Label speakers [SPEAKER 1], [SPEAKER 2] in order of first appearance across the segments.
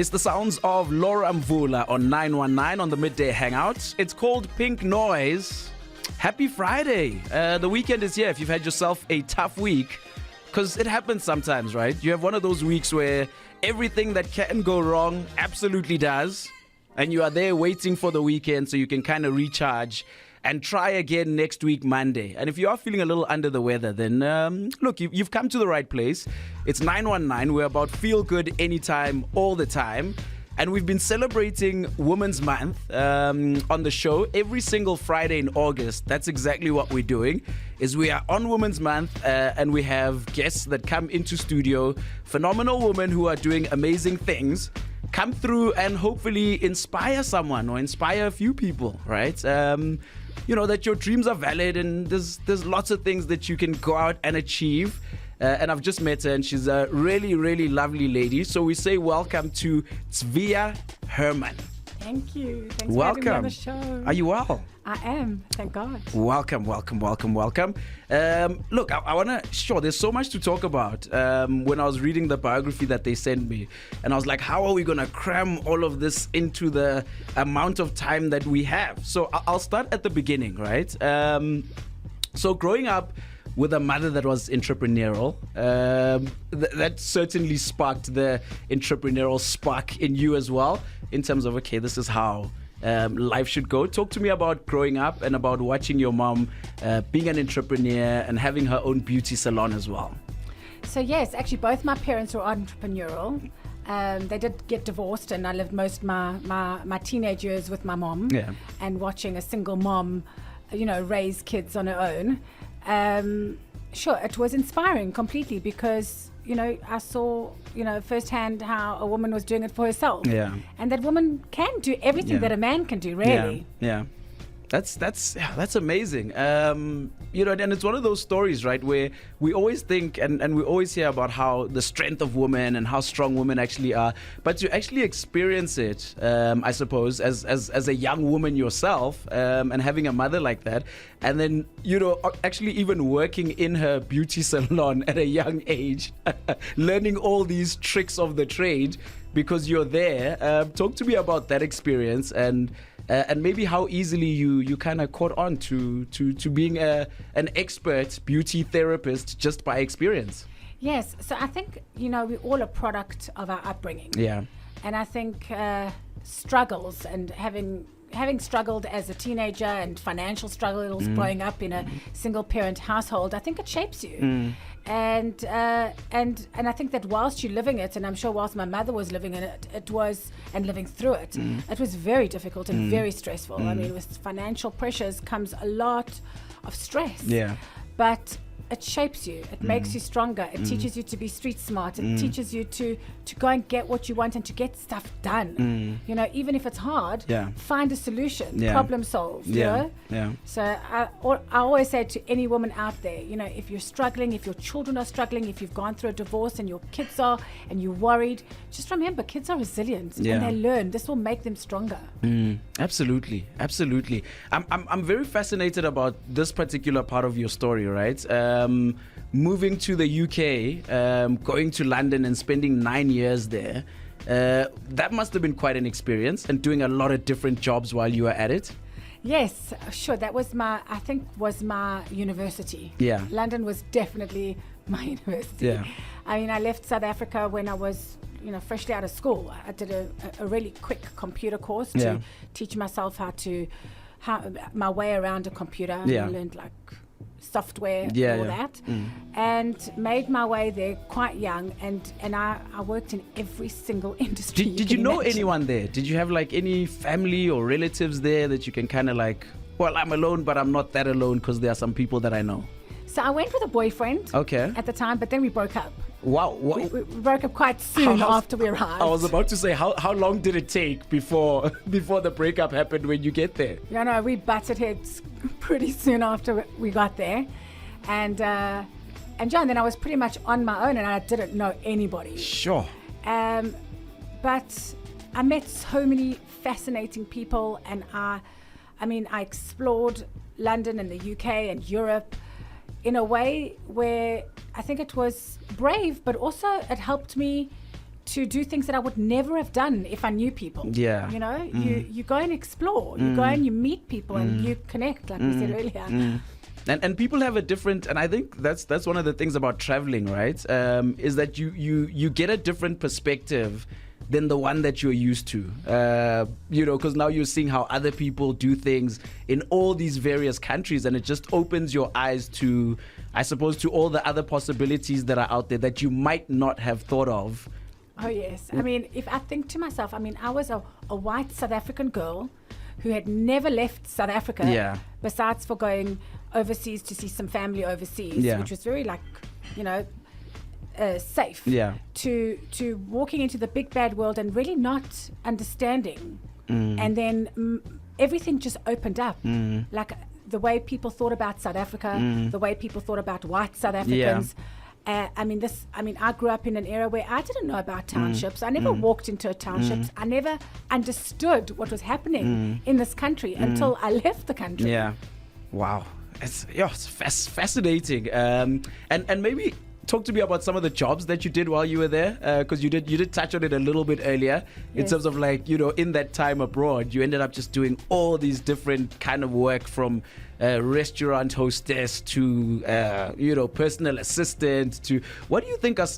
[SPEAKER 1] It's the sounds of Laura Mvula on 919 on the Midday Hangout. It's called Pink Noise. Happy Friday. The weekend is here if you've had yourself a tough week. Because it happens sometimes, right? You have one of those weeks where everything that can go wrong absolutely does. And you are there waiting for the weekend so you can kind of recharge and try again next week, Monday. And if you are feeling a little under the weather, then look, you've come to the right place. It's 919. We're about feel good anytime, all the time. And we've been celebrating Women's Month on the show every single Friday in August. That's exactly what we're doing, is we are on Women's Month and we have guests that come into studio, phenomenal women who are doing amazing things, come through and hopefully inspire someone or inspire a few people, right? You know, that your dreams are valid and there's lots of things that you can go out and achieve. And I've just met her and she's a really, really lovely lady. So we say welcome to Tzvia Hermann.
[SPEAKER 2] Thank you. Thanks for having me on the show.
[SPEAKER 1] Are you well?
[SPEAKER 2] I am, thank God.
[SPEAKER 1] Welcome. Look, I want to, sure, there's so much to talk about. When I was reading the biography that they sent me, and I was like, how are we going to cram all of this into the amount of time that we have? So I'll start at the beginning, right? So growing up with a mother that was entrepreneurial, that certainly sparked the entrepreneurial spark in you as well, in terms of, okay, this is how life should go. Talk to me about growing up and about watching your mom being an entrepreneur and having her own beauty salon as well.
[SPEAKER 2] So yes, actually both my parents were entrepreneurial. They did get divorced and I lived most my teenage years with my mom.
[SPEAKER 1] Yeah. And
[SPEAKER 2] watching a single mom, raise kids on her own. Sure, it was inspiring completely because, I saw, firsthand how a woman was doing it for herself.
[SPEAKER 1] Yeah.
[SPEAKER 2] And that woman can do everything that a man can do, really.
[SPEAKER 1] Yeah. That's amazing. And it's one of those stories, right, where we always think and we always hear about how the strength of women and how strong women actually are, but to actually experience it, I suppose, as a young woman yourself, and having a mother like that, and then actually even working in her beauty salon at a young age, learning all these tricks of the trade because you're there. Talk to me about that experience and maybe how easily you kind of caught on to being an expert beauty therapist just by experience.
[SPEAKER 2] Yes, so I think, we're all a product of our upbringing.
[SPEAKER 1] Yeah.
[SPEAKER 2] And I think struggles and having struggled as a teenager and financial struggles growing up in a single parent household, I think it shapes you. And I think that whilst you're living it, and I'm sure whilst my mother was living in it, it was, and living through it, it was very difficult and very stressful. I mean, with financial pressures comes a lot of stress.
[SPEAKER 1] Yeah.
[SPEAKER 2] But it shapes you. It makes you stronger. It teaches you to be street smart. It teaches you to go and get what you want and to get stuff done. Even if it's hard, find a solution, problem solve.
[SPEAKER 1] Yeah.
[SPEAKER 2] So I always say to any woman out there, if you're struggling, if your children are struggling, if you've gone through a divorce and your kids are, and you're worried, just remember, kids are resilient and they learn. This will make them stronger.
[SPEAKER 1] Absolutely. I'm very fascinated about this particular part of your story, right? Moving to the UK, going to London and spending 9 years there. That must have been quite an experience, and doing a lot of different jobs while you were at it.
[SPEAKER 2] Yes, sure. That was my university.
[SPEAKER 1] Yeah.
[SPEAKER 2] London was definitely my university.
[SPEAKER 1] Yeah.
[SPEAKER 2] I mean, I left South Africa when I was, freshly out of school. I did a really quick computer course to teach myself how my way around a computer.
[SPEAKER 1] Yeah.
[SPEAKER 2] I learned software, all that, and made my way there quite young, and I worked in every single industry.
[SPEAKER 1] Did you know anyone there? Did you have any family or relatives there that you can kind of well, I'm alone, but I'm not that alone because there are some people that I know?
[SPEAKER 2] So I went with a boyfriend at the time, but then we broke up.
[SPEAKER 1] Wow.
[SPEAKER 2] We broke up quite soon after we arrived.
[SPEAKER 1] I was about to say, how long did it take before the breakup happened when you get there?
[SPEAKER 2] We butted heads pretty soon after we got there. And John, then I was pretty much on my own and I didn't know anybody.
[SPEAKER 1] Sure.
[SPEAKER 2] But I met so many fascinating people, and I explored London and the UK and Europe in a way where I think it was brave, but also it helped me to do things that I would never have done if I knew people.
[SPEAKER 1] Yeah.
[SPEAKER 2] You know, you go and explore. You go and you meet people and you connect, like we said earlier.
[SPEAKER 1] And people have a different, and I think that's one of the things about traveling, right? Is that you get a different perspective than the one that you're used to. You know, because now you're seeing how other people do things in all these various countries, and it just opens your eyes to, I suppose, to all the other possibilities that are out there that you might not have thought of.
[SPEAKER 2] Oh, yes. I mean, if I think to myself, I mean, I was a white South African girl who had never left South Africa, besides for going overseas to see some family overseas, which was very, like, you know, safe, to walking into the big bad world and really not understanding. And then everything just opened up. Like the way people thought about South Africa, the way people thought about white South Africans. I mean, I grew up in an era where I didn't know about townships. I never walked into a township. I never understood what was happening in this country until I left the country.
[SPEAKER 1] Yeah. Wow. It's fascinating. And maybe talk to me about some of the jobs that you did while you were there, because you did touch on it a little bit earlier in terms of, like, you know, in that time abroad, you ended up just doing all these different kind of work, from restaurant hostess to you know, personal assistant to, what do you think are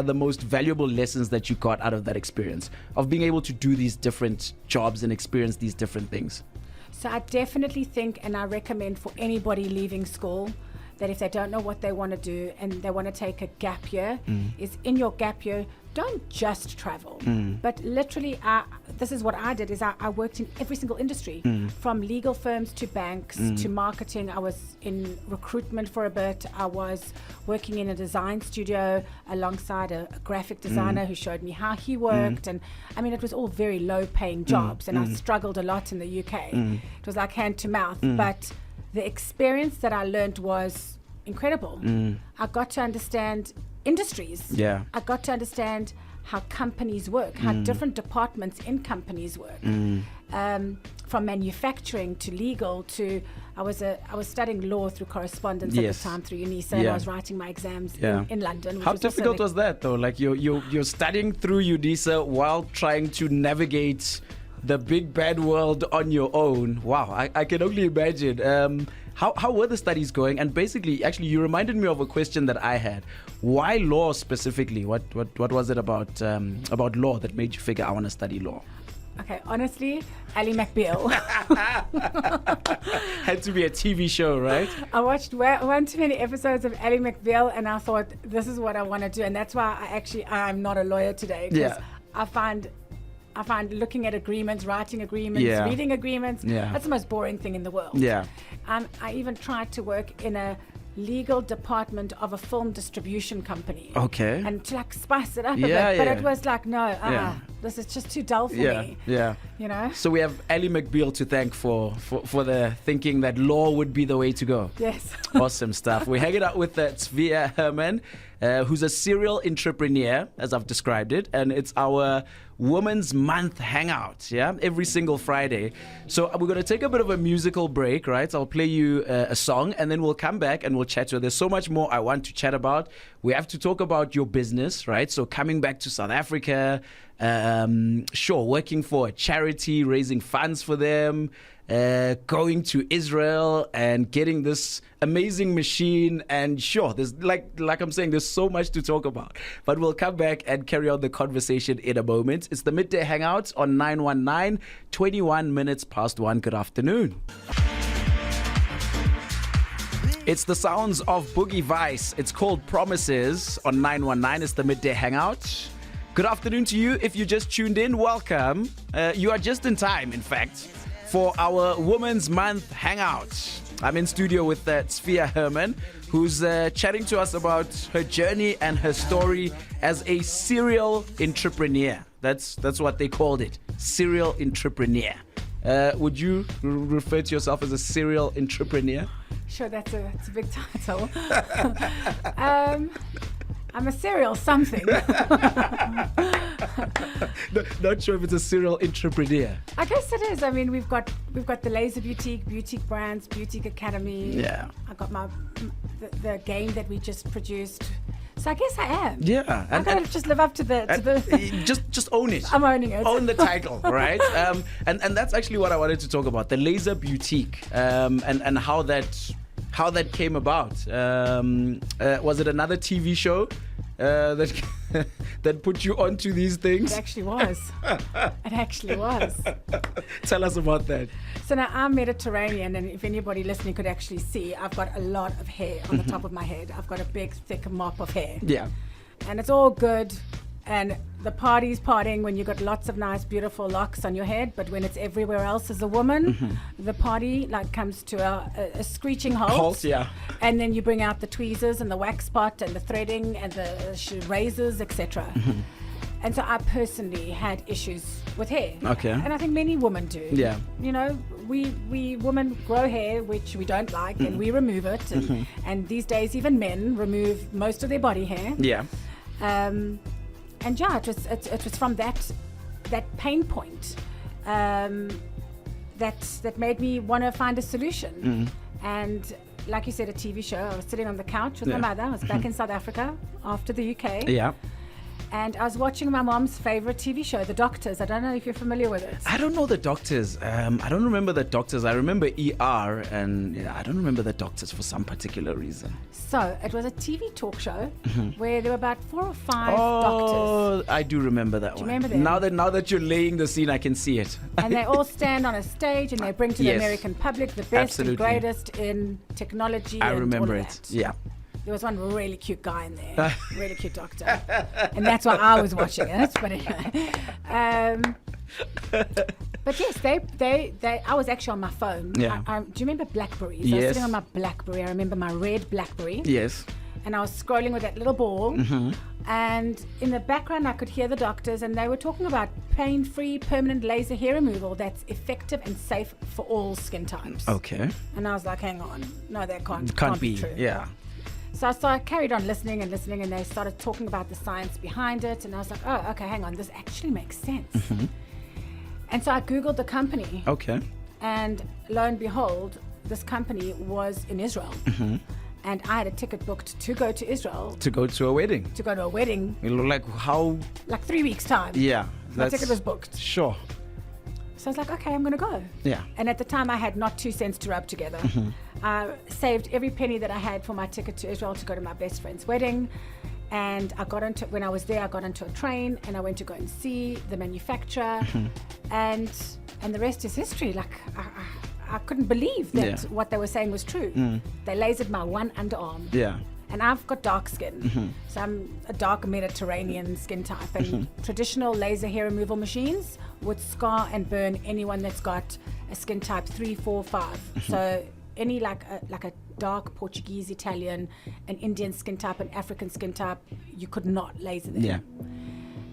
[SPEAKER 1] the most valuable lessons that you got out of that experience of being able to do these different jobs and experience these different things?
[SPEAKER 2] So I definitely think, and I recommend for anybody leaving school, that if they don't know what they want to do and they want to take a gap year, is in your gap year, don't just travel, but literally, this is what I did, is I worked in every single industry, from legal firms to banks to marketing. I was in recruitment for a bit. I was working in a design studio alongside a graphic designer who showed me how he worked. And I mean, it was all very low paying jobs, and I struggled a lot in the UK. It was like hand to mouth, but the experience that I learned was incredible. I got to understand industries. I got to understand how companies work, how different departments in companies work, from manufacturing to legal to, I was studying law through correspondence at the time through UNISA, and I was writing my exams in London.
[SPEAKER 1] How difficult was that, though? Like, you're studying through UNISA while trying to navigate the big bad world on your own. Wow, I can only imagine. How were the studies going? And basically, actually, you reminded me of a question that I had. Why law specifically? What was it about law that made you figure, I want to study law?
[SPEAKER 2] Okay, honestly, Ally McBeal.
[SPEAKER 1] Had to be a TV show, right?
[SPEAKER 2] I watched one too many episodes of Ally McBeal, and I thought, this is what I want to do. And that's why I'm not a lawyer today. Because I find looking at agreements, writing agreements, reading agreements, that's the most boring thing in the world. I even tried to work in a legal department of a film distribution company. Okay. And to, like, spice it up a bit. But it was like, no, this is just too dull for me. You know? So we have Ally McBeal to thank for the thinking that law would be the way to go. Yes. Awesome stuff. We're hanging out with Tzvia Hermann, who's a serial entrepreneur, as I've described it, and it's our Women's Month hangout, every single Friday. So we're going to take a bit of a musical break, right? So I'll play you a song, and then we'll come back and we'll chat. So there's so much more I want to chat about. We have to talk about your business, right? So coming back to South Africa, working for a charity, raising funds for them, going to Israel and getting this amazing machine, and there's like I'm saying, there's so much to talk about, but we'll come back and carry on the conversation in a moment. It's the Midday Hangout on 919, 21 minutes past 1. Good afternoon. It's the sounds of Boogie Vice. It's called Promises on 919. It's the Midday Hangout. Good afternoon to you. If you just tuned in, welcome. You are just in time, in fact, for our Women's Month hangout. I'm in studio with Tzvia Hermann, who's chatting to us about her journey and her story as a serial entrepreneur. That's what they called it, serial entrepreneur. Would you refer to yourself as a serial entrepreneur? Sure, it's a big title. I'm a serial something. Not sure if it's a serial entrepreneur. I guess it is. I mean, we've got the Laser Beautique, Boutique Brands, Boutique Academy. Yeah. I got the game that we just produced, So I guess I am.
[SPEAKER 1] Yeah.
[SPEAKER 2] I gotta just live up to the
[SPEAKER 1] just own it.
[SPEAKER 2] I'm owning it.
[SPEAKER 1] Own the title, right? And that's actually what I wanted to talk about, the Laser Beautique, and how that came about. Was it another TV show that that put you onto these things?
[SPEAKER 2] It actually was. It actually was.
[SPEAKER 1] Tell us about that.
[SPEAKER 2] So now I'm Mediterranean, and if anybody listening could actually see, I've got a lot of hair on the top of my head. I've got a big, thick mop of hair.
[SPEAKER 1] Yeah.
[SPEAKER 2] And it's all good. And the party's partying when you've got lots of nice, beautiful locks on your head. But when it's everywhere else as a woman, the party comes to a screeching halt.
[SPEAKER 1] Yeah.
[SPEAKER 2] And then you bring out the tweezers and the wax pot and the threading and the razors, etc. And so I personally had issues with hair.
[SPEAKER 1] Okay.
[SPEAKER 2] And I think many women do.
[SPEAKER 1] Yeah.
[SPEAKER 2] You know, we women grow hair, which we don't like, and we remove it. And these days, even men remove most of their body hair.
[SPEAKER 1] Yeah.
[SPEAKER 2] And yeah, it was from that pain point that made me want to find a solution. And like you said, a TV show. I was sitting on the couch with my mother. I was back in South Africa after the UK.
[SPEAKER 1] Yeah.
[SPEAKER 2] And I was watching my mom's favorite TV show, The Doctors. I don't know if you're familiar with it.
[SPEAKER 1] I don't know The Doctors. I don't remember The Doctors. I remember ER, and I don't remember The Doctors for some particular reason.
[SPEAKER 2] So it was a TV talk show where there were about 4 or 5 doctors.
[SPEAKER 1] Oh, I do remember that one.
[SPEAKER 2] Do you remember them?
[SPEAKER 1] Now that you're laying the scene, I can see it.
[SPEAKER 2] And they all stand on a stage and they bring to the American public the best and greatest in technology.
[SPEAKER 1] I
[SPEAKER 2] and
[SPEAKER 1] remember
[SPEAKER 2] all of
[SPEAKER 1] it.
[SPEAKER 2] that.
[SPEAKER 1] Yeah.
[SPEAKER 2] There was one really cute guy in there, really cute doctor, and that's why I was watching it. But anyway, but yes, they. I was actually on my phone.
[SPEAKER 1] Yeah.
[SPEAKER 2] Do you remember Blackberries?
[SPEAKER 1] Yes.
[SPEAKER 2] I was sitting on my Blackberry. I remember my red Blackberry.
[SPEAKER 1] Yes.
[SPEAKER 2] And I was scrolling with that little ball, and in the background I could hear the doctors, and they were talking about pain-free permanent laser hair removal that's effective and safe for all skin types.
[SPEAKER 1] Okay.
[SPEAKER 2] And I was like, hang on, no, that can't be true.
[SPEAKER 1] Yeah.
[SPEAKER 2] So I carried on listening, and they started talking about the science behind it, and I was like, oh, okay, hang on, this actually makes sense. And so I Googled the company.
[SPEAKER 1] Okay.
[SPEAKER 2] And lo and behold, this company was in Israel. And I had a ticket booked to go to Israel.
[SPEAKER 1] To go to a wedding.
[SPEAKER 2] To go to a wedding.
[SPEAKER 1] Like how?
[SPEAKER 2] Like 3 weeks' time.
[SPEAKER 1] Yeah.
[SPEAKER 2] My ticket was booked.
[SPEAKER 1] Sure.
[SPEAKER 2] So I was like, okay, I'm going to go.
[SPEAKER 1] Yeah.
[SPEAKER 2] And at the time, I had not 2 cents to rub together. I saved every penny that I had for my ticket to Israel to go to my best friend's wedding. And when I was there, I got onto a train and I went to go and see the manufacturer. And the rest is history. Like, I couldn't believe that what they were saying was true. They lasered my one underarm.
[SPEAKER 1] Yeah.
[SPEAKER 2] And I've got dark skin. So I'm a dark Mediterranean skin type. And traditional laser hair removal machines would scar and burn anyone that's got a skin type 3, 4, 5. So any like a dark Portuguese, Italian, an Indian skin type, an African skin type, you could not laser them.
[SPEAKER 1] Yeah.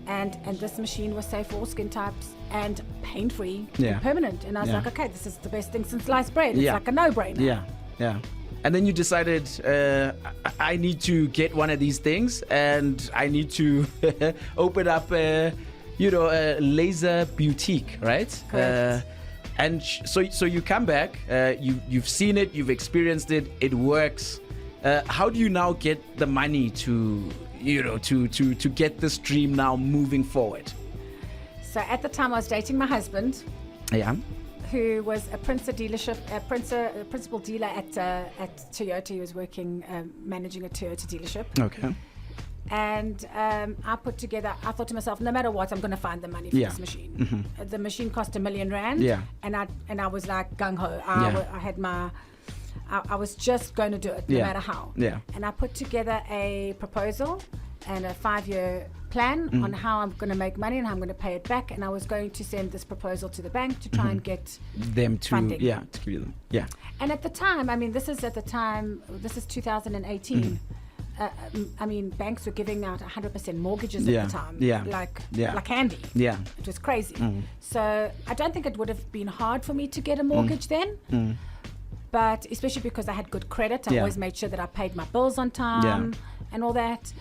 [SPEAKER 2] And this machine was safe for all skin types and pain-free
[SPEAKER 1] Yeah.
[SPEAKER 2] and permanent. And I was like, okay, this is the best thing since sliced bread. It's
[SPEAKER 1] Yeah.
[SPEAKER 2] like a no-brainer.
[SPEAKER 1] Yeah. Yeah. And then you decided, I need to get one of these things, and I need to open up, a Laser Beautique, right?
[SPEAKER 2] Correct.
[SPEAKER 1] So you come back, you've seen it, you've experienced it, it works. How do you now get the money to get this dream now moving forward?
[SPEAKER 2] So at the time I was dating my husband.
[SPEAKER 1] Yeah.
[SPEAKER 2] Who was a principal dealer at Toyota. He was working, managing a Toyota dealership.
[SPEAKER 1] Okay.
[SPEAKER 2] And I thought to myself, no matter what, I'm going to find the money for this machine. The machine cost R1 million.
[SPEAKER 1] Yeah.
[SPEAKER 2] And I was like gung-ho. I was just going to do it, no matter how.
[SPEAKER 1] Yeah.
[SPEAKER 2] And I put together a proposal and a 5-year plan on how I'm going to make money and how I'm going to pay it back. And I was going to send this proposal to the bank to try and get
[SPEAKER 1] them to
[SPEAKER 2] funding.
[SPEAKER 1] to give you them. Yeah.
[SPEAKER 2] And at the time, this is 2018. Banks were giving out 100% mortgages at the time.
[SPEAKER 1] Yeah.
[SPEAKER 2] Like candy.
[SPEAKER 1] Yeah.
[SPEAKER 2] It was crazy. So I don't think it would have been hard for me to get a mortgage then. But especially because I had good credit, I always made sure that I paid my bills on time and all that.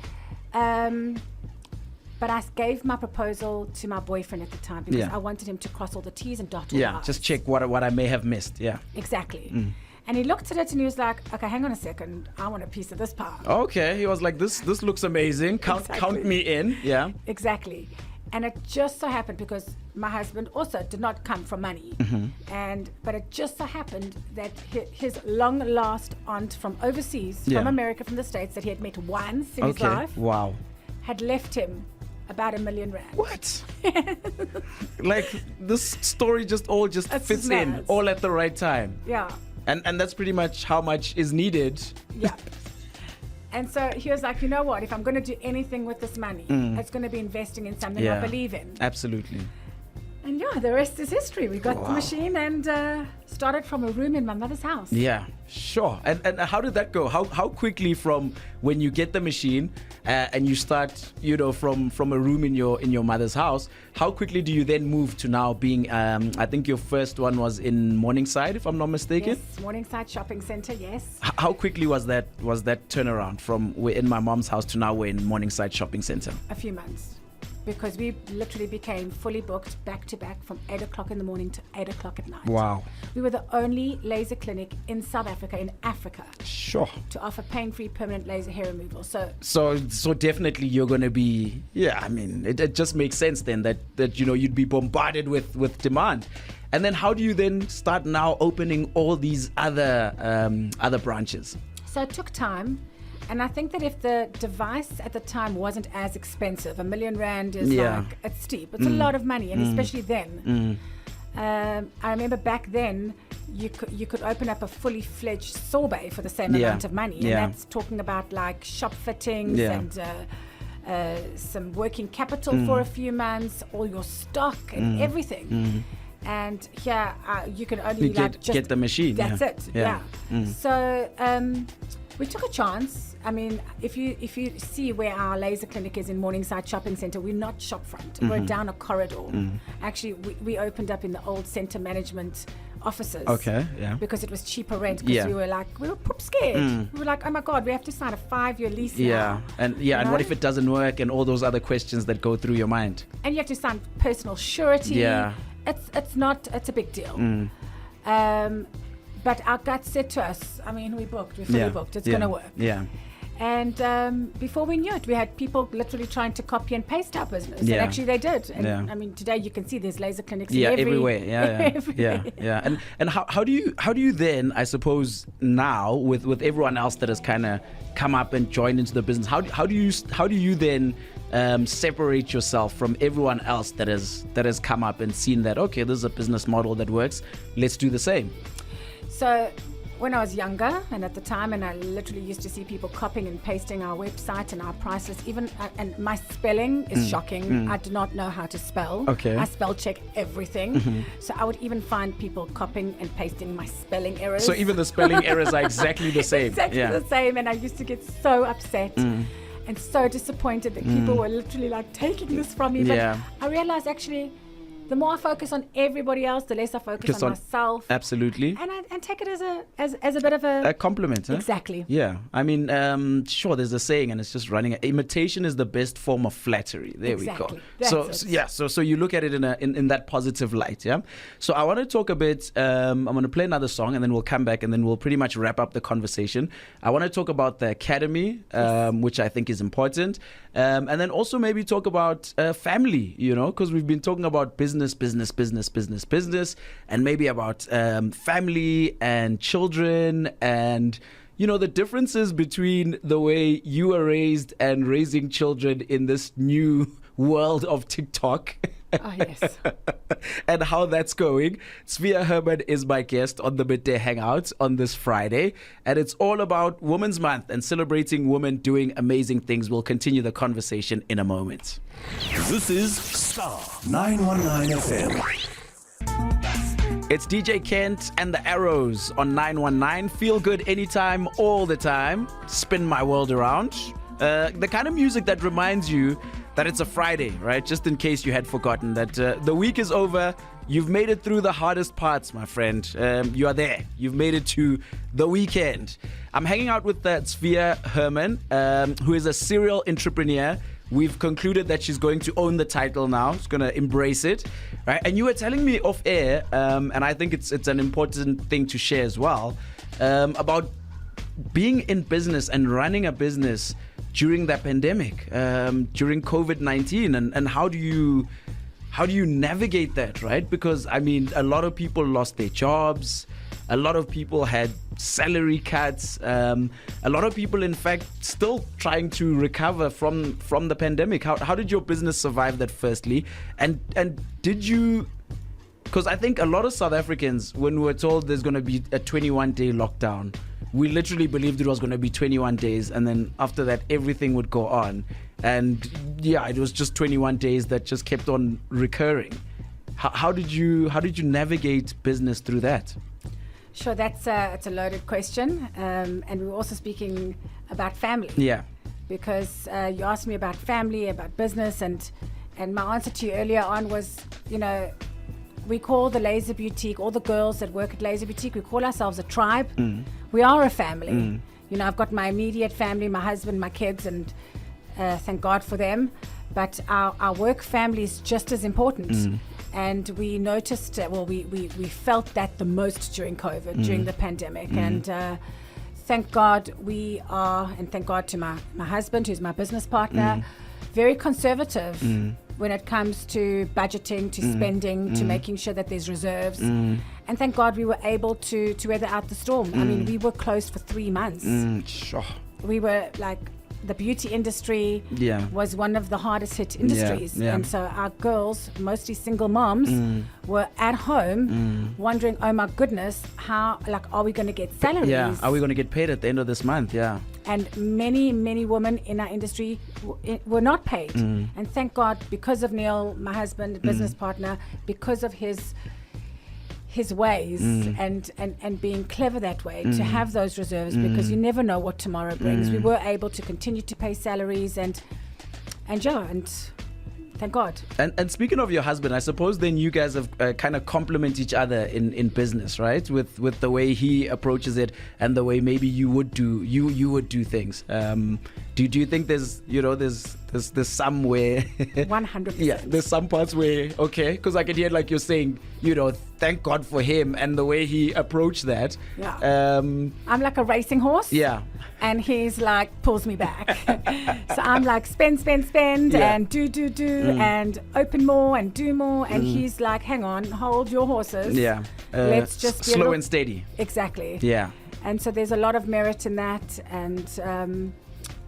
[SPEAKER 2] But I gave my proposal to my boyfriend at the time because I wanted him to cross all the T's and dot all the I's.
[SPEAKER 1] Just check what I may have missed. Yeah.
[SPEAKER 2] Exactly. And he looked at it and he was like, okay, hang on a second. I want a piece of this pie.
[SPEAKER 1] Okay. He was like, this looks amazing. Count me in. Yeah.
[SPEAKER 2] Exactly. And it just so happened, because my husband also did not come from money. But it just so happened that his long lost aunt from overseas, from America, from the States, that he had met once in his life,
[SPEAKER 1] wow,
[SPEAKER 2] had left him about R1 million.
[SPEAKER 1] What? Like, this story just fits in all at the right time.
[SPEAKER 2] Yeah.
[SPEAKER 1] And that's pretty much how much is needed.
[SPEAKER 2] Yeah. And so he was like, you know what? If I'm going to do anything with this money, it's going to be investing in something I believe in.
[SPEAKER 1] Absolutely.
[SPEAKER 2] And yeah, the rest is history. We got the machine and started from a room in my mother's house.
[SPEAKER 1] Yeah, sure. And how did that go? How quickly from when you get the machine and you start, from a room in your mother's house, how quickly do you then move to now being, I think your first one was in Morningside, if I'm not mistaken?
[SPEAKER 2] Yes, Morningside Shopping Centre, yes.
[SPEAKER 1] How quickly was that turnaround from we're in my mom's house to now we're in Morningside Shopping Centre?
[SPEAKER 2] A few months. Because we literally became fully booked back to back from 8 o'clock in the morning to 8 o'clock at night.
[SPEAKER 1] Wow.
[SPEAKER 2] We were the only laser clinic in South Africa,
[SPEAKER 1] Sure.
[SPEAKER 2] to offer pain-free permanent laser hair removal.
[SPEAKER 1] So definitely you're going to be, it just makes sense then that you'd be bombarded with demand. And then how do you then start now opening all these other branches?
[SPEAKER 2] So it took time. And I think that if the device at the time wasn't as expensive, R1 million is it's steep. It's a lot of money, and especially then. I remember back then, you could open up a fully fledged sorbet for the same amount of money. And that's talking about like shop fittings and some working capital for a few months, all your stock and everything. And here, you can only
[SPEAKER 1] get the machine.
[SPEAKER 2] That's it. Yeah. So we took a chance. I mean, if you see where our laser clinic is in Morningside Shopping Centre, we're not shop front. We're down a corridor. Actually, we opened up in the old centre management offices.
[SPEAKER 1] Okay, yeah.
[SPEAKER 2] Because it was cheaper rent. Because we were poop scared. We were like, oh my God, we have to sign a 5-year lease now.
[SPEAKER 1] And what if it doesn't work, and all those other questions that go through your mind?
[SPEAKER 2] And you have to sign personal surety.
[SPEAKER 1] Yeah.
[SPEAKER 2] It's a big deal. But our gut said to us, we're fully booked, it's going to work.
[SPEAKER 1] Yeah.
[SPEAKER 2] And before we knew it, we had people literally trying to copy and paste our business. And actually they did. And today you can see there's laser clinics
[SPEAKER 1] everywhere. Yeah. And how do you then, I suppose, now with everyone else that has kind of come up and joined into the business, how do you then separate yourself from everyone else that has come up and seen that, okay, this is a business model that works, let's do the same?
[SPEAKER 2] So when I was younger, and at the time, and I literally used to see people copying and pasting our website and our prices, and my spelling is shocking. I do not know how to spell.
[SPEAKER 1] Okay.
[SPEAKER 2] I spell check everything. So I would even find people copying and pasting my spelling errors.
[SPEAKER 1] So even the spelling errors are exactly the same.
[SPEAKER 2] Exactly the same, and I used to get so upset. And so disappointed that people were literally like taking this from me. But I realized actually, the more I focus on everybody else, the less I focus on myself.
[SPEAKER 1] Absolutely.
[SPEAKER 2] And take it as a bit of a compliment. Huh? Exactly.
[SPEAKER 1] Yeah. Sure, there's a saying, and it's just running. Imitation is the best form of flattery. There we go. So you look at it in that positive light. Yeah. So I want to talk a bit. I'm going to play another song, and then we'll come back, and then we'll pretty much wrap up the conversation. I want to talk about the academy, which I think is important. And then also maybe talk about family, because we've been talking about business, and maybe about family and children, and the differences between the way you were raised and raising children in this new world of TikTok.
[SPEAKER 2] Oh, yes.
[SPEAKER 1] And how that's going. Tzvia Hermann is my guest on the Midday Hangout on this Friday. And it's all about Women's Month and celebrating women doing amazing things. We'll continue the conversation in a moment.
[SPEAKER 3] This is Star 919 FM.
[SPEAKER 1] It's DJ Kent and the Arrows on 919. Feel good anytime, all the time. Spin my world around. The kind of music that reminds you that it's a Friday, right? Just in case you had forgotten that the week is over. You've made it through the hardest parts, my friend. You are there. You've made it to the weekend. I'm hanging out with Tzvia Hermann, who is a serial entrepreneur. We've concluded that she's going to own the title now. She's going to embrace it, right? And you were telling me off air, and I think it's an important thing to share as well. about being in business and running a business during that pandemic, during COVID-19, and how do you navigate that, right? Because I mean, a lot of people lost their jobs, a lot of people had salary cuts, a lot of people, in fact, still trying to recover from the pandemic. How did your business survive that, firstly, and did you? Because I think a lot of South Africans, when we were told there's going to be a 21-day lockdown, we literally believed it was going to be 21 days, and then after that, everything would go on. And yeah, it was just 21 days that just kept on recurring. How did you navigate business through that?
[SPEAKER 2] Sure, it's a loaded question, and we were also speaking about family.
[SPEAKER 1] Yeah.
[SPEAKER 2] Because you asked me about family, about business, and my answer to you earlier on was, we call the Laser Beautique, all the girls that work at Laser Beautique, we call ourselves a tribe. We are a family. I've got my immediate family, my husband, my kids, and thank God for them. But our work family is just as important. And we noticed, we felt that the most during COVID, during the pandemic. And thank God and thank God to my husband, who's my business partner, very conservative when it comes to budgeting, to spending, to making sure that there's reserves. And thank God we were able to weather out the storm. I mean, we were closed for 3 months.
[SPEAKER 1] Sure.
[SPEAKER 2] We were like, the beauty industry was one of the hardest hit industries. And so our girls, mostly single moms, were at home wondering, oh my goodness, how, are we going to get salaries?
[SPEAKER 1] Yeah, are we going to get paid at the end of this month? Yeah.
[SPEAKER 2] And many, many women in our industry were not paid. And thank God, because of Neil, my husband, business partner, because of his ways and being clever that way, to have those reserves, because you never know what tomorrow brings. We were able to continue to pay salaries and thank God.
[SPEAKER 1] And speaking of your husband, I suppose then you guys have kind of complement each other in business, right? With the way he approaches it and the way maybe you would do things. Do you think there's some where
[SPEAKER 2] 100%?
[SPEAKER 1] Yeah, there's some parts where because I can hear, like you're saying, thank God for him and the way he approached that.
[SPEAKER 2] Yeah. I'm like a racing horse.
[SPEAKER 1] Yeah.
[SPEAKER 2] And he's like pulls me back. So I'm like spend and do and open more and do more, and he's like, hang on, hold your horses.
[SPEAKER 1] Yeah.
[SPEAKER 2] Let's just be
[SPEAKER 1] slow and steady.
[SPEAKER 2] Exactly.
[SPEAKER 1] Yeah.
[SPEAKER 2] And so there's a lot of merit in that.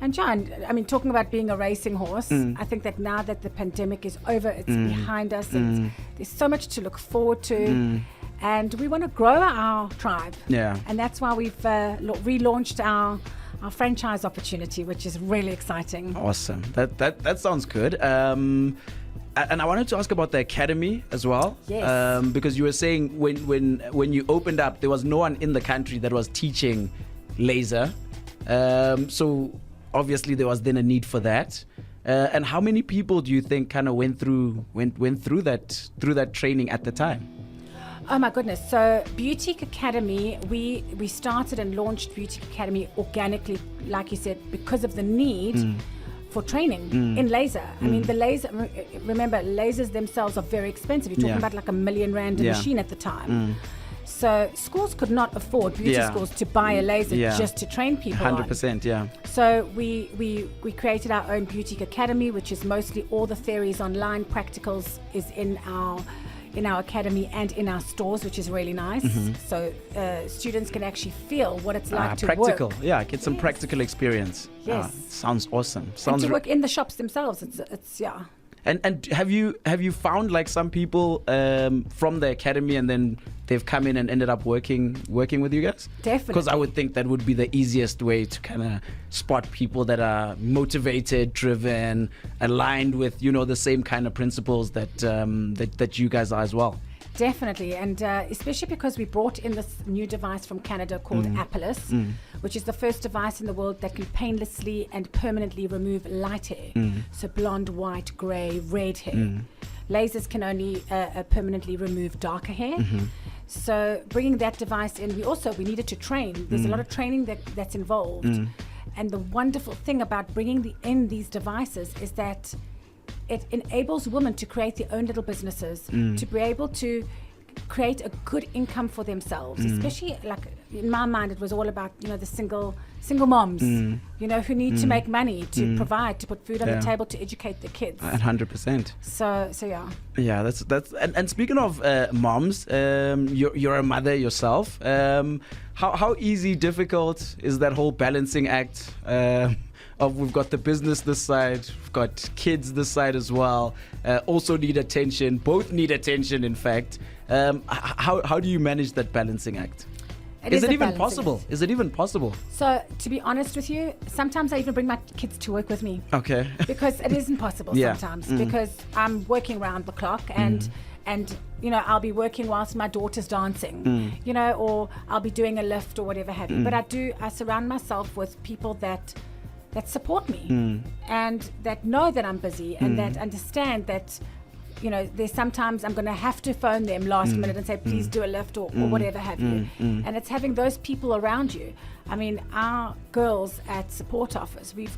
[SPEAKER 2] And John, I mean, talking about being a racing horse, I think that now that the pandemic is over, it's behind us, and there's so much to look forward to. And we want to grow our tribe. Yeah. And that's why we've relaunched our franchise opportunity, which is really exciting.
[SPEAKER 1] Awesome. That sounds good. And I wanted to ask about the academy as well.
[SPEAKER 2] Yes.
[SPEAKER 1] Because you were saying when you opened up, there was no one in the country that was teaching laser. So obviously there was then a need for that. And how many people do you think kind of went through that training at the time?
[SPEAKER 2] Oh my goodness. So Boutique Academy, we started and launched Boutique Academy organically, like you said, because of the need for training in laser. I mean, remember, lasers themselves are very expensive. You're talking about like R1 million a machine at the time. So schools could not afford, beauty schools, to buy a laser just to train people
[SPEAKER 1] 100%, yeah.
[SPEAKER 2] So we created our own Boutique Academy, which is mostly all the theories online. Practicals is in our academy and in our stores, which is really nice. So students can actually feel what it's like to
[SPEAKER 1] practical
[SPEAKER 2] work.
[SPEAKER 1] Yeah, get some practical experience.
[SPEAKER 2] Yes.
[SPEAKER 1] Sounds awesome.
[SPEAKER 2] And to work in the shops themselves, it's yeah.
[SPEAKER 1] And have you found like some people from the academy and then they've come in and ended up working with you guys?
[SPEAKER 2] Definitely.
[SPEAKER 1] Because I would think that would be the easiest way to kind of spot people that are motivated, driven, aligned with the same kind of principles that you guys are as well.
[SPEAKER 2] Definitely, and especially because we brought in this new device from Canada called Apellis, which is the first device in the world that can painlessly and permanently remove light hair, so blonde, white, grey, red hair. Lasers can only permanently remove darker hair. So bringing that device in, we needed to train. There's a lot of training that's involved, and the wonderful thing about bringing in these devices is that it enables women to create their own little businesses, to be able to create a good income for themselves, especially like in my mind, it was all about, the single moms, who need to make money to provide, to put food on the table, to educate their kids.
[SPEAKER 1] 100%.
[SPEAKER 2] So yeah.
[SPEAKER 1] Yeah, that's and speaking of moms, you're a mother yourself. How easy, difficult is that whole balancing act? Of we've got the business this side, we've got kids this side as well. Also need attention. Both need attention, in fact. How do you manage that balancing act? Is it even possible? Is it even possible?
[SPEAKER 2] So, to be honest with you, sometimes I even bring my kids to work with me.
[SPEAKER 1] Okay.
[SPEAKER 2] Because it isn't possible sometimes. Because I'm working round the clock and I'll be working whilst my daughter's dancing, or I'll be doing a lift or whatever have you. But I surround myself with people that support me and that know that I'm busy and that understand that, there's sometimes I'm going to have to phone them last minute and say, please do a lift or whatever have you. And it's having those people around you. I mean, our girls at support office, we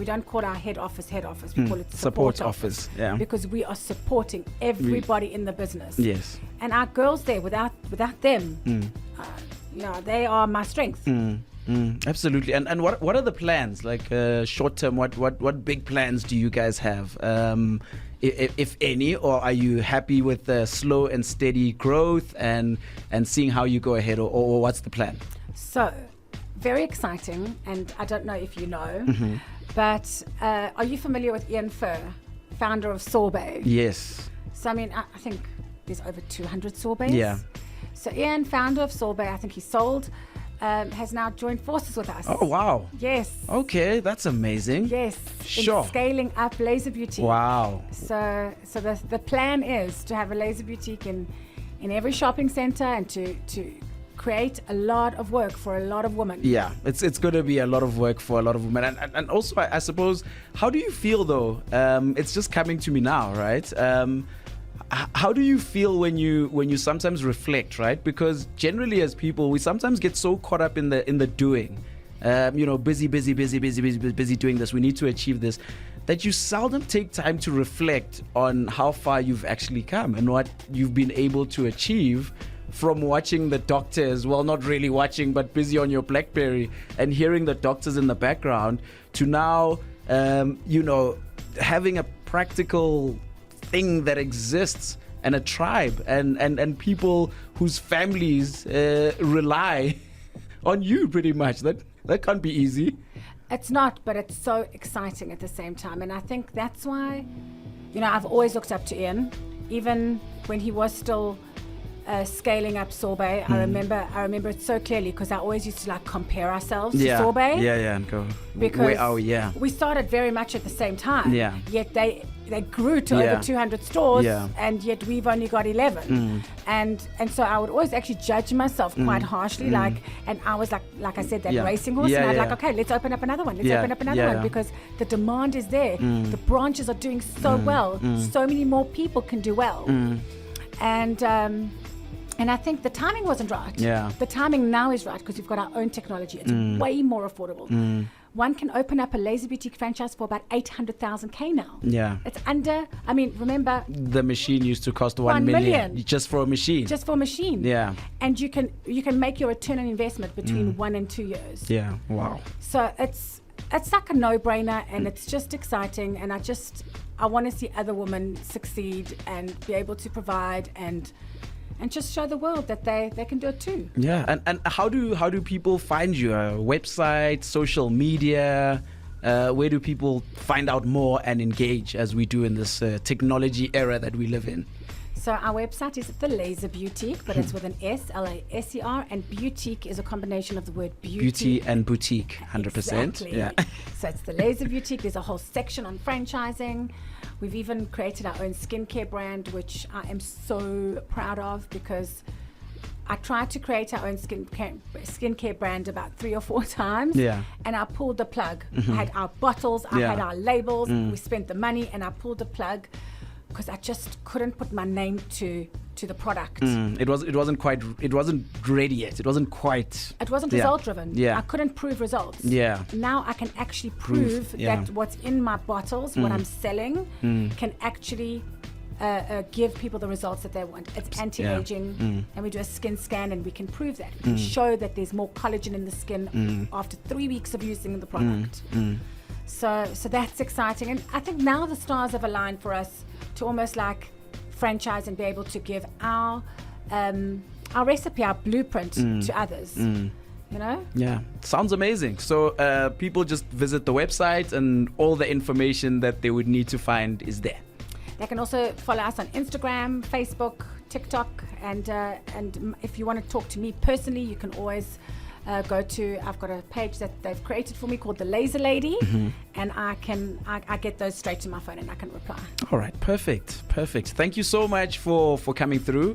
[SPEAKER 2] don't call our head office, we call it support office.
[SPEAKER 1] Yeah.
[SPEAKER 2] Because we are supporting everybody in the business.
[SPEAKER 1] Yes.
[SPEAKER 2] And our girls there, without them, they are my strength.
[SPEAKER 1] Absolutely. And what are the plans? Like short term, what big plans do you guys have? If any, or are you happy with the slow and steady growth and seeing how you go ahead, or what's the plan?
[SPEAKER 2] So, very exciting, and I don't know if you know, but are you familiar with Ian Furr, founder of Sorbet?
[SPEAKER 1] Yes.
[SPEAKER 2] So, I mean, I think there's over 200 sorbets.
[SPEAKER 1] Yeah.
[SPEAKER 2] So, Ian, founder of Sorbet, I think he sold, has now joined forces with us.
[SPEAKER 1] Oh, wow.
[SPEAKER 2] Yes.
[SPEAKER 1] Okay, that's amazing.
[SPEAKER 2] Yes.
[SPEAKER 1] Sure.
[SPEAKER 2] In scaling up Laser Beautique.
[SPEAKER 1] Wow.
[SPEAKER 2] So the plan is to have a Laser Beautique in every shopping center and to create a lot of work for a lot of women.
[SPEAKER 1] Yeah, it's going to be a lot of work for a lot of women. And also, I suppose, how do you feel though? It's just coming to me now, right? How do you feel when you sometimes reflect, right? Because generally as people, we sometimes get so caught up in the doing, busy doing this. We need to achieve this, that you seldom take time to reflect on how far you've actually come and what you've been able to achieve from watching the doctors, well, not really watching, but busy on your BlackBerry and hearing the doctors in the background, to now, having a practical thing that exists and a tribe and people whose families rely on you pretty much. That can't be easy.
[SPEAKER 2] It's not, but it's so exciting at the same time. And I think that's why, I've always looked up to Ian, even when he was still scaling up Sorbet. I remember it so clearly because I always used to compare ourselves to Sorbet.
[SPEAKER 1] Yeah, and go.
[SPEAKER 2] Because we started very much at the same time.
[SPEAKER 1] Yeah.
[SPEAKER 2] Yet they grew to over 200 stores, and yet we've only got 11. And so I would always actually judge myself quite harshly, and I was like I said, that racing horse, and I'd okay, let's open up another one. Let's open up another one because the demand is there. The branches are doing so well. So many more people can do well. And I think the timing wasn't right. Yeah. The timing now is right because we've got our own technology. It's way more affordable. One can open up a Laser Beautique franchise for about 800,000 K now. Yeah. It's remember,
[SPEAKER 1] the machine used to cost 1 million just for a machine.
[SPEAKER 2] Just for a machine.
[SPEAKER 1] Yeah.
[SPEAKER 2] And you can make your return on investment between 1 and 2 years.
[SPEAKER 1] Yeah. Wow.
[SPEAKER 2] So it's like a no-brainer, and it's just exciting, and I want to see other women succeed and be able to provide and just show the world that they can do it too.
[SPEAKER 1] Yeah, and how do people find you? Website, social media? Where do people find out more and engage as we do in this technology era that we live in?
[SPEAKER 2] So our website is the Laser Beautique, but it's with an S, Laser, and boutique is a combination of the word
[SPEAKER 1] beauty and boutique, 100%.
[SPEAKER 2] Exactly.
[SPEAKER 1] Yeah.
[SPEAKER 2] So it's the Laser Beautique. There's a whole section on franchising. We've even created our own skincare brand, which I am so proud of because I tried to create our own skincare brand about 3 or 4 times. Yeah. And I pulled the plug. I had our bottles, I had our labels, we spent the money, and I pulled the plug because I just couldn't put my name to the product.
[SPEAKER 1] It wasn't ready yet. It wasn't
[SPEAKER 2] result driven.
[SPEAKER 1] Yeah.
[SPEAKER 2] I couldn't prove results.
[SPEAKER 1] Yeah.
[SPEAKER 2] Now I can actually prove that what's in my bottles, what I'm selling, can actually give people the results that they want. It's anti-aging, and we do a skin scan, and we can prove that. We can show that there's more collagen in the skin after 3 weeks of using the product. So that's exciting, and I think now the stars have aligned for us to almost like franchise and be able to give our recipe, our blueprint to others. You know?
[SPEAKER 1] Yeah, sounds amazing. So people just visit the website, and all the information that they would need to find is there.
[SPEAKER 2] They can also follow us on Instagram, Facebook, TikTok, and if you want to talk to me personally, you can always go to, I've got a page that they've created for me called the Laser Lady, and I get those straight to my phone and I can reply.
[SPEAKER 1] All right, perfect. Thank you so much for coming through.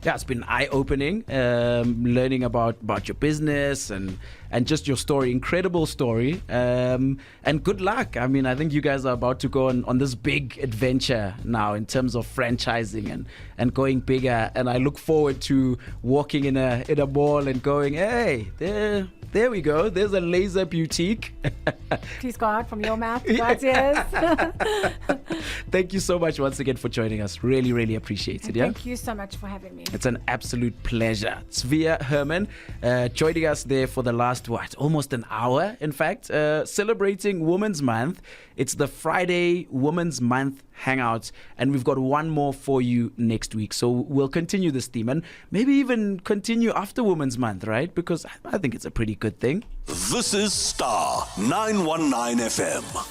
[SPEAKER 1] Yeah, it's been eye-opening, learning about your business and just your story. Incredible story. And good luck. I mean, I think you guys are about to go on this big adventure now in terms of franchising and going bigger. And I look forward to walking in a mall and going, hey, there we go. There's a Laser Beautique.
[SPEAKER 2] Please go out from your mouth. God's ears.
[SPEAKER 1] Thank you so much once again for joining us. Really, really appreciate it.
[SPEAKER 2] Thank you so much for having me.
[SPEAKER 1] It's an absolute pleasure. Tzvia, Hermann, joining us there for the last, almost an hour, in fact, celebrating Women's Month. It's the Friday Women's Month Hangout, and we've got one more for you next week. So we'll continue this theme and maybe even continue after Women's Month, right? Because I think it's a pretty good thing.
[SPEAKER 3] This is Star 919 FM.